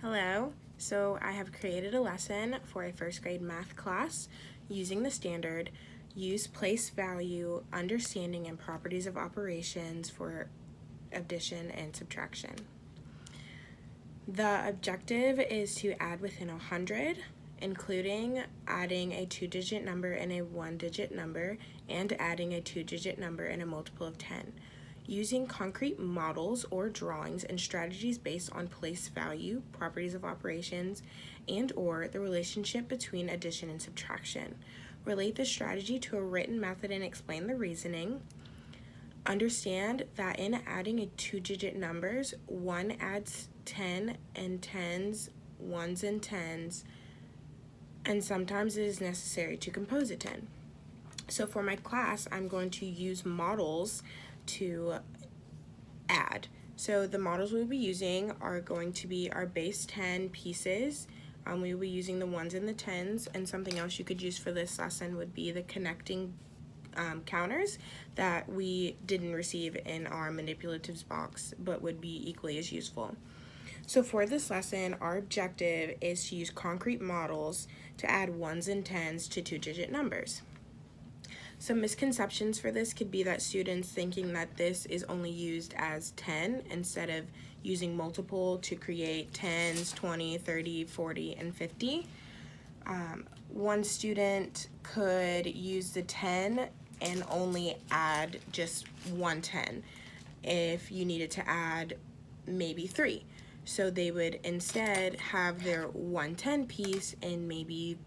Hello, so I have created a lesson for a first grade math class using the standard use place value, understanding and properties of operations for addition and subtraction. The objective is to add within 100, including adding a 2-digit number and a 1-digit number, and adding a 2-digit number and a multiple of 10. Using concrete models or drawings and strategies based on place value, properties of operations, and or the relationship between addition and subtraction. Relate the strategy to a written method and explain the reasoning. Understand that in adding a 2-digit numbers, 1 adds 10 and 10s, 1s and 10s, and sometimes it is necessary to compose a 10. So for my class, I'm going to use models to add. So the models we'll be using are going to be our base 10 pieces. We will be using the 1s and the 10s, and something else you could use for this lesson would be the connecting counters that we didn't receive in our manipulatives box but would be equally as useful. So for this lesson, our objective is to use concrete models to add 1s and 10s to 2-digit numbers. Some misconceptions for this could be that students thinking that this is only used as 10 instead of using multiple to create 10s, 20, 30, 40, and 50. One student could use the 10 and only add just 1 10 if you needed to add maybe 3. So they would instead have their 1 10 piece and maybe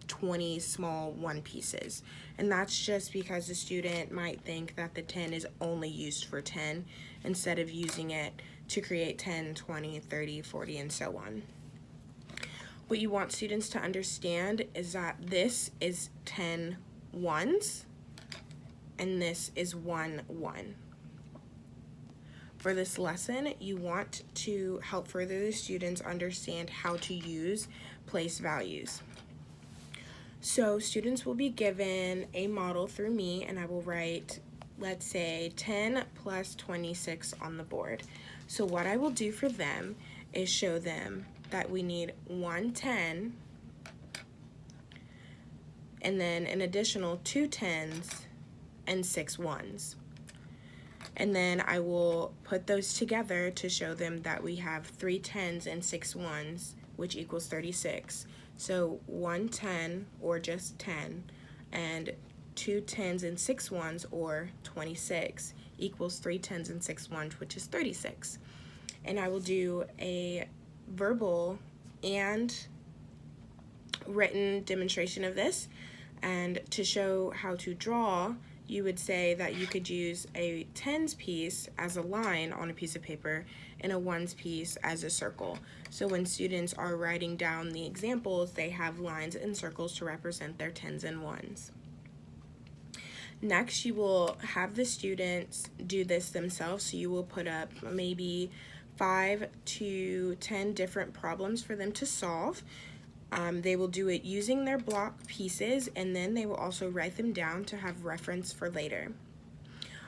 20 small 1 pieces. And that's just because the student might think that the 10 is only used for 10 instead of using it to create 10, 20, 30, 40, and so on. What you want students to understand is that this is 10 1s and this is 1 1. For this lesson, you want to help further the students understand how to use place values. So students will be given a model through me, and I will write, let's say, 10 plus 26 on the board. So what I will do for them is show them that we need 1 10 and then an additional 2 10s and 6 1s. And then I will put those together to show them that we have 3 10s and 6 1s, which equals 36. So 1 10, or just 10, and 2 10s and 6 1s, or 26, equals 3 10s and 6 1s, which is 36. And I will do a verbal and written demonstration of this. And to show how to draw, you would say that you could use a 10s piece as a line on a piece of paper and a 1s piece as a circle. So when students are writing down the examples, they have lines and circles to represent their 10s and 1s. Next, you will have the students do this themselves. So you will put up maybe 5 to 10 different problems for them to solve. They will do it using their block pieces, and then they will also write them down to have reference for later.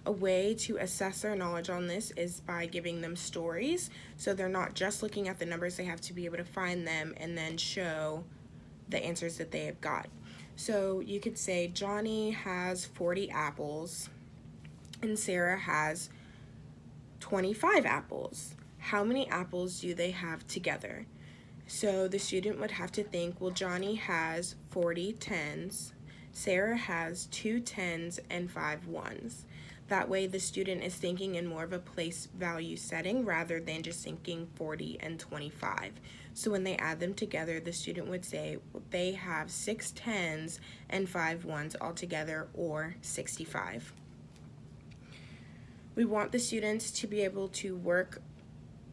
A way to assess their knowledge on this is by giving them stories, so they're not just looking at the numbers, they have to be able to find them and then show the answers that they have got. So you could say Johnny has 40 apples and Sarah has 25 apples. How many apples do they have together? So the student would have to think, well, Johnny has 40 10s, Sarah has 2 10s and 5 1s. That way the student is thinking in more of a place value setting rather than just thinking 40 and 25. So when they add them together, the student would say, well, they have 6 10s and 5 1s altogether, or 65. We want the students to be able to work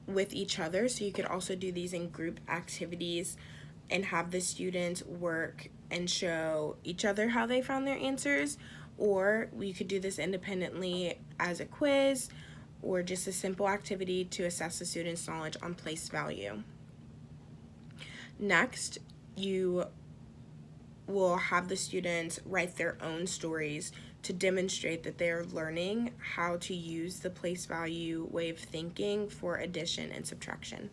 with each other, so you could also do these in group activities and have the students work and show each other how they found their answers, or we could do this independently as a quiz or just a simple activity to assess the students' knowledge on place value. Next, you will have the students write their own stories to demonstrate that they're learning how to use the place value way of thinking for addition and subtraction.